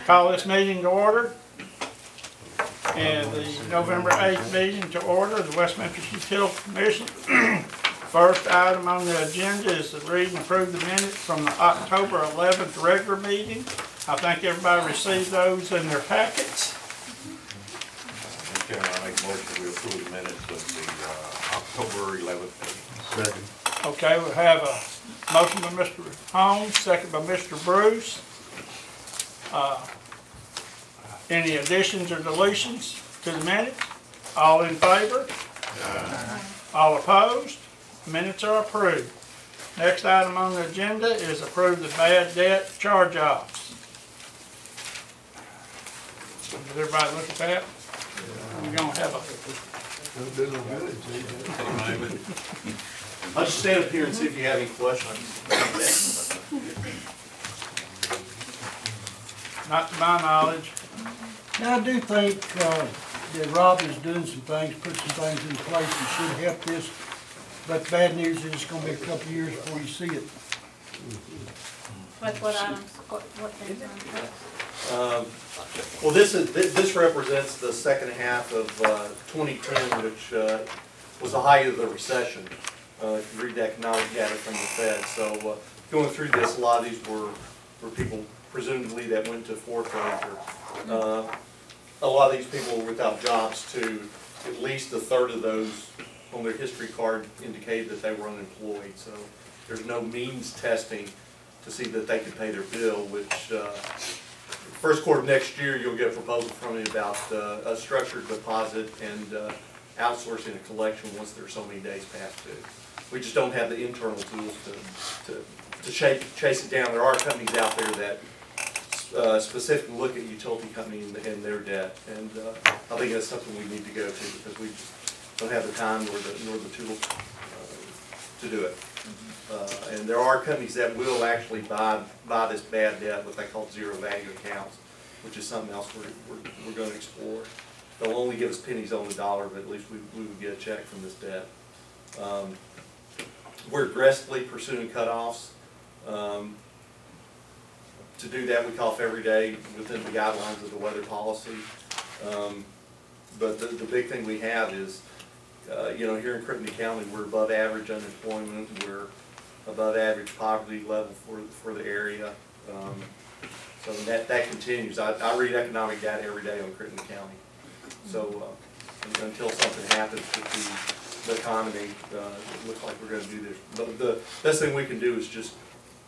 Call this meeting to order. And the November 8th meeting to order, the West Memphis Utility Commission. First item on the agenda is to read and approve the minutes from the October 11th regular meeting. I think everybody received those in their packets. Mr. Chairman, I make a motion to approve the minutes of the October 11th meeting. Second. Okay, we have a motion by Mr. Holmes, second by Mr. Bruce. Any additions or deletions to the minutes? All in favor? All opposed? Minutes are approved. Next item on the agenda is approve the bad debt charge-offs. Did everybody look at that? We're gonna have I'll just stand up here and see if you have any questions. not to my knowledge. Now, I do think that Rob is doing some things, put some things in place that should help this. But the bad news is it's gonna be a couple of years before you see it. Like what items, what things are in place? Well, this represents the second half of 2010, which was the height of the recession. If you read the economic data from the Fed. So going through this, a lot of these were people presumably that went to foreclosure. A lot of these people were without jobs too. At least a third of those on their history card indicated that they were unemployed. So there's no means testing to see that they can pay their bill, which first quarter of next year you'll get a proposal from me about a structured deposit and outsourcing a collection once there's so many days past due. We just don't have the internal tools to chase it down. There are companies out there that specifically look at utility companies and their debt, and I think that's something we need to go to because we don't have the time nor the tools to do it. And there are companies that will actually buy this bad debt, what they call zero value accounts, which is something else we're going to explore. They'll only give us pennies on the dollar, but at least we would get a check from this debt. We're aggressively pursuing cutoffs. To do that, we cough every day within the guidelines of the weather policy. But the big thing we have is, here in Crittenden County, we're above average unemployment. We're above average poverty level for the area. So that continues. I read economic data every day on Crittenden County. So until something happens with the economy, it looks like we're going to do this. But the best thing we can do is just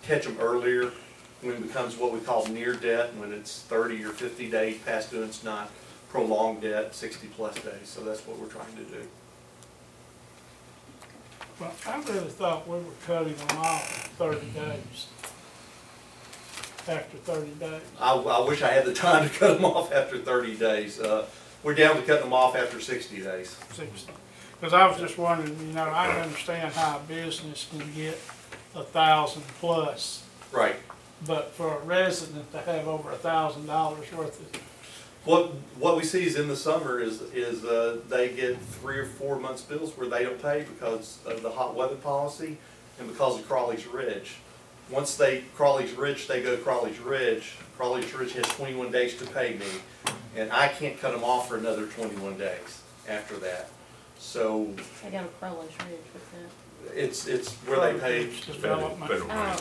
catch them earlier when it becomes what we call near debt, when it's 30 or 50 days past due. It's not prolonged debt, 60 plus days. So that's what we're trying to do. Well, I really thought we were cutting them off 30 days. After 30 days. I wish I had the time to cut them off after 30 days. We're down to cutting them off after 60 days. 60. Because I was just wondering, I understand how a business can get 1,000 plus. Right. But for a resident to have over $1,000 worth of. What we see is in the summer is they get 3 or 4 months bills where they don't pay because of the hot weather policy and because of Crawley's Ridge. Once Crawley's Ridge, they go to Crawley's Ridge. Crawley's Ridge has 21 days to pay me, and I can't cut them off for another 21 days after that. So I got a Crowley's Ridge with that. it's where they pay Development.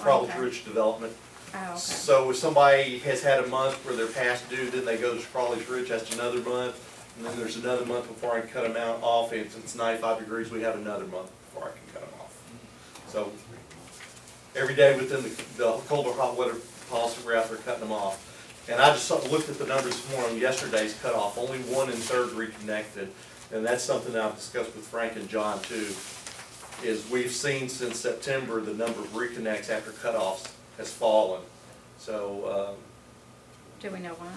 Crawley's okay. Ridge Development. Oh, okay. So if somebody has had a month where they're past due, then they go to Crawley's Ridge, that's another month. And then there's another month before I can cut them off. And if it's 95 degrees, we have another month before I can cut them off. So every day within the cold or hot weather policy, we're out there cutting them off. And I just looked at the numbers this morning, yesterday's cutoff, only 1 1/3 reconnected. And that's something that I've discussed with Frank and John too, is we've seen since September the number of reconnects after cutoffs has fallen. So Do we know why?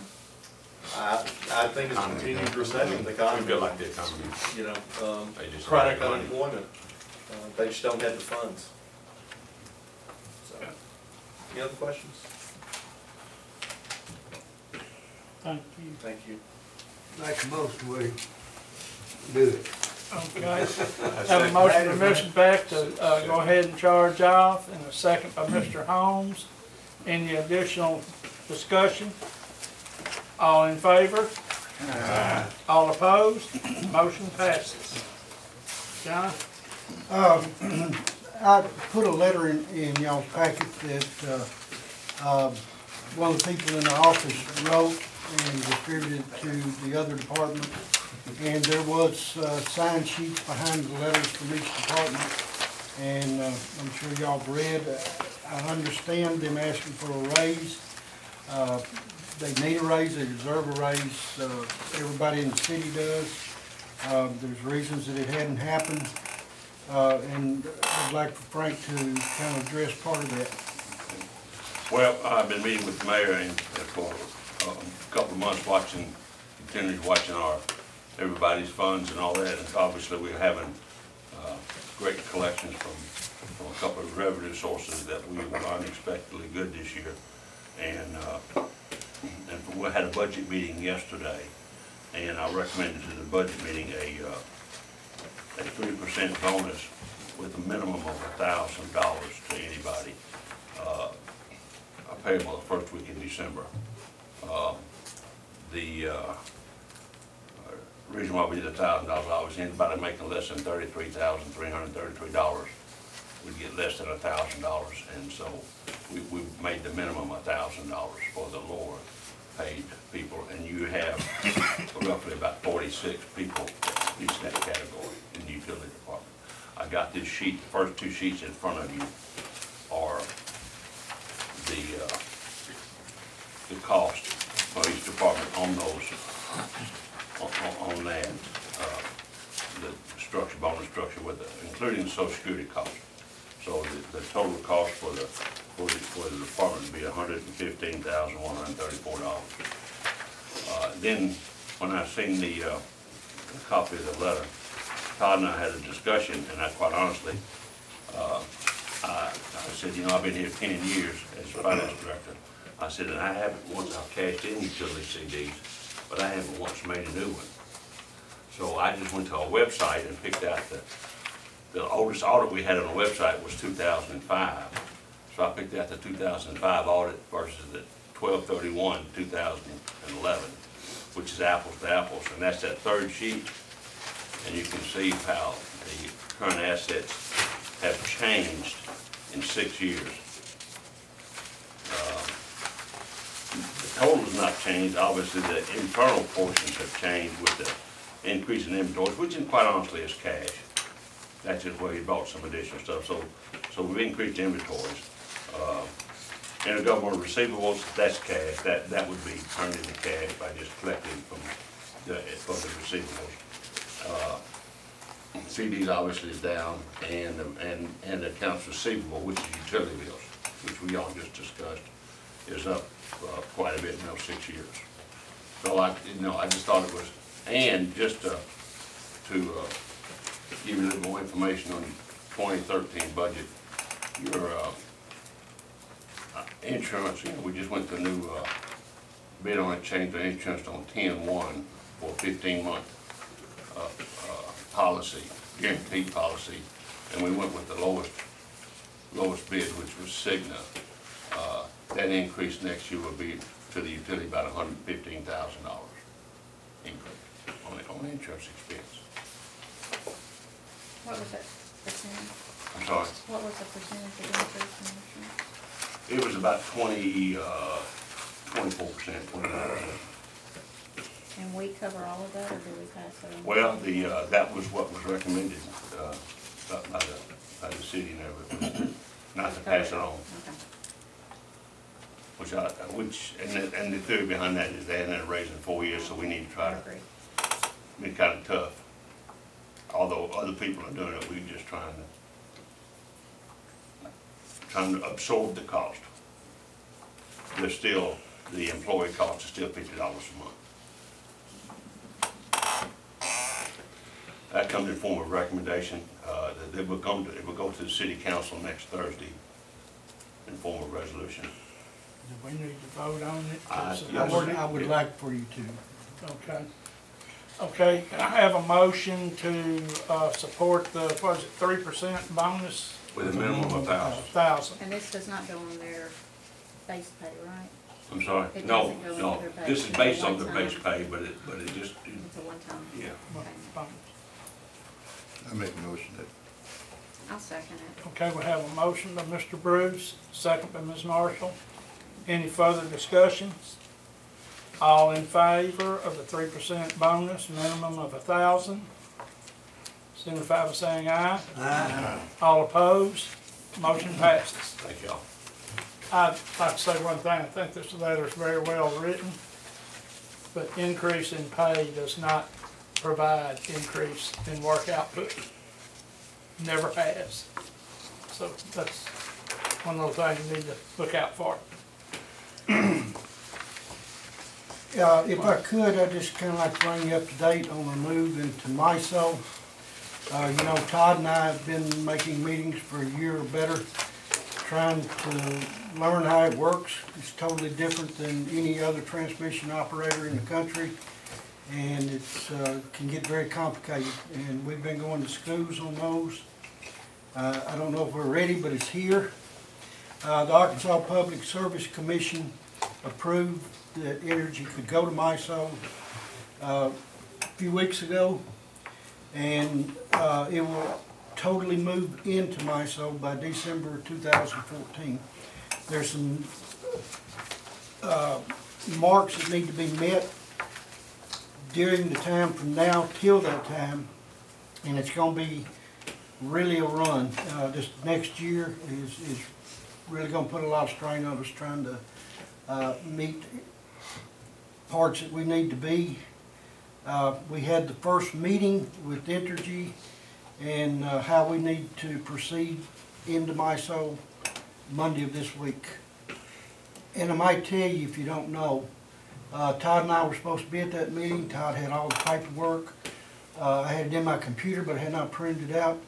I think it's continued recession, the economy. I feel like the economy. They just Chronic don't have money. unemployment. They just don't have the funds. So, any other questions? Thank you. Thank you. Make a motion, we do it. Okay. Have a motion by Mr. Beck to go ahead and charge off, and a second by Mr. Holmes. Any additional discussion? All in favor? All opposed? Motion passes. John? I put a letter in y'all's packet that, one of the people in the office wrote and distributed to the other departments. And there was, sign sheets behind the letters from each department. And, I'm sure y'all have read, I understand them asking for a raise. They need a raise, they deserve a raise, everybody in the city does. There's reasons that it hadn't happened, and I'd like for Frank to kind of address part of that. Well, I've been meeting with the mayor and for a couple of months continually watching everybody's funds and all that, and obviously we're having great collections from a couple of revenue sources that we were unexpectedly good this year. And we had a budget meeting yesterday, and I recommended to the budget meeting a 3% bonus with a minimum of $1,000 to anybody, payable the first week in December. The reason why we did $1,000, obviously anybody making less than $33,333 would get less than $1,000, and so we made the minimum $1,000 for the lower paid people, and you have roughly about 46 people in that category in the utility department. I got this sheet, the first two sheets in front of you are the cost for each department on those, on that, the structure, bonus structure with including the Social Security cost. So the total cost for the department would be $115,134. Then when I seen the copy of the letter, Todd and I had a discussion, and I quite honestly, I said, you know, I've been here 10 years as finance director. I said, and I haven't once I've cashed in utility CDs, but I haven't once made a new one. So I just went to our website and picked out the oldest audit we had on the website was 2005. So I picked out the 2005 audit versus the 12/31/2011, which is apples to apples, and that's that third sheet. And you can see how the current assets have changed in 6 years. The total has not changed. Obviously, the internal portions have changed with the increase in inventories, which quite honestly is cash. That's just where he bought some additional stuff. So we've increased inventories. Intergovernmental receivables, that's cash. That would be turned into cash by just collecting from the receivables. CDs obviously is down, and the accounts receivable, which is utility bills, which we all just discussed, is up quite a bit in those 6 years. So I just thought it was, and just to give you a little more information on 2013 budget, your insurance, we just went to a new bid on it, changed the insurance on 10/1 for a 15-month policy, guaranteed policy, and we went with the lowest bid, which was Cigna. That increase next year will be to the utility about $115,000 increase on the insurance expense. What was that percentage? I'm sorry. What was the percentage of increase in insurance? It was about 24%, 29%. And we cover all of that, or do we pass it on? Well, that was what was recommended by the city and everything, not to pass it on. Okay. And the theory behind that is they hadn't raised in 4 years, so we need to try I to agree. be kind of tough. Although other people are doing it, we're just trying to absorb the cost. There's still, the employee cost is still $50 a month. That comes in form of recommendation. It will go to the city council next Thursday in form of resolution. Do we need to vote on it? I would like for you to. Okay. Okay, I have a motion to support the, what is it, 3% bonus? With a minimum of 1,000. 1,000. And this does not go on their base pay, right? I'm sorry? It No, doesn't go into no, their base. this is It's a based on their one-time. base pay, but it just, It's a one-time. yeah. Okay. I make a motion that I'll second it. Okay, we have a motion by Mr. Bruce, second by Ms. Marshall. Any further discussion? All in favor of the 3% bonus, minimum of 1,000? Signify by saying aye. Aye. All opposed? Motion passes. Thank y'all. I'd like to say one thing, I think this letter is very well written, but increase in pay does not provide increase in work output. Never has. So that's one little thing you need to look out for. If I could, I'd just kind of like to bring you up to date on the move into MISO. You know, Todd and I have been making meetings for a year or better, trying to learn how it works. It's totally different than any other transmission operator in the country, and it's can get very complicated. And we've been going to schools on those. I don't know if we're ready, but it's here. The Arkansas Public Service Commission approved that energy could go to MISO a few weeks ago, and it will totally move into MISO by December 2014. There's some marks that need to be met during the time from now till that time, and it's going to be really a run. This next year is really going to put a lot of strain on us trying to meet parts that we need to be. We had the first meeting with Entergy and how we need to proceed into MISO Monday of this week. And I might tell you, if you don't know, Todd and I were supposed to be at that meeting. Todd had all the paperwork. I had it in my computer, but I had not printed it out.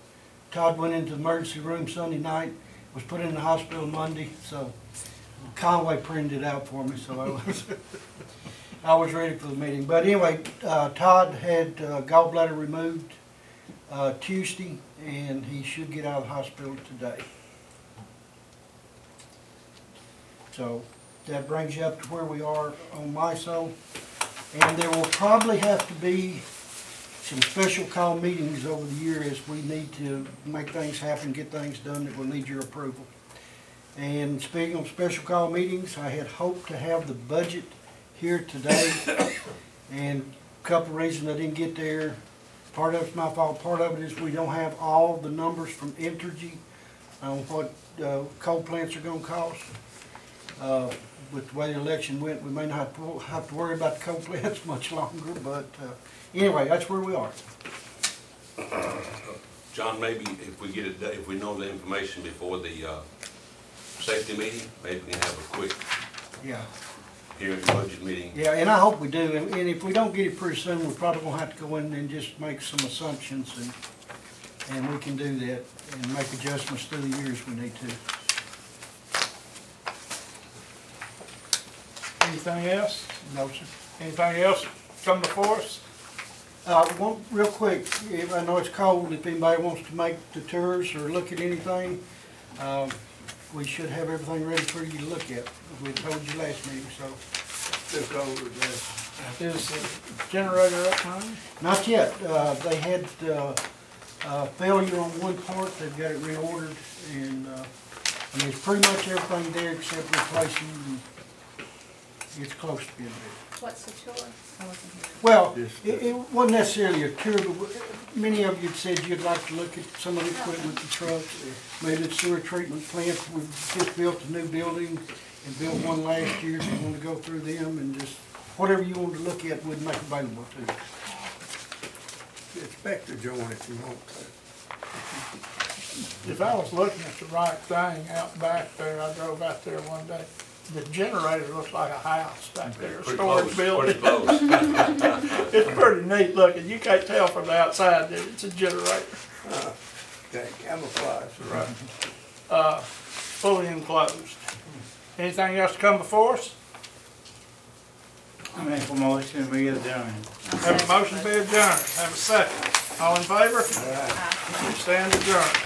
Todd went into the emergency room Sunday night, was put in the hospital Monday, so Conway printed it out for me, so I was ready for the meeting. But anyway, Todd had gallbladder removed Tuesday, and he should get out of the hospital today. So that brings you up to where we are on MISO. And there will probably have to be some special call meetings over the year as we need to make things happen, get things done that will need your approval. And speaking of special call meetings, I had hoped to have the budget here today, and a couple of reasons I didn't get there. Part of it's my fault, part of it is we don't have all the numbers from Entergy on what coal plants are gonna cost. With the way the election went, we may not have to worry about the coal plants much longer, but anyway, that's where we are. John, maybe if we get it, if we know the information before the safety meeting, maybe we can have a quick Yeah. hearing budget meeting. Yeah, and I hope we do, and if we don't get it pretty soon, we're probably gonna have to go in and just make some assumptions, and we can do that, and make adjustments through the years we need to. Anything else? No, sir. Anything else come before us? One, real quick, I know it's cold, if anybody wants to make the tours or look at anything, we should have everything ready for you to look at. We told you last meeting, so. just over this. Is the generator up running? Not yet. They had failure on one part. They've got it reordered, and I mean, it's pretty much everything there except replacing. And it's close to being ready. What's the tour? I wasn't here. Well, it wasn't necessarily a tour, but many of you had said you'd like to look at some of the equipment, the trucks, maybe the sewer treatment plant. We've just built a new building and built one last year, so we want to go through them and just whatever you want to look at, we'd make available to you. Expect to join if you want to. If I was looking at the right thing out back there, I drove out there one day, the generator looks like a house back there, a Pretty storage close, building. pretty close. It's pretty neat looking. You can't tell from the outside that it's a generator. Okay, camouflage. Right. Fully enclosed. Anything else to come before us? I make a motion, we adjourn. Have a motion to be adjourned. Have a second. All in favor? Aye. Stand adjourned.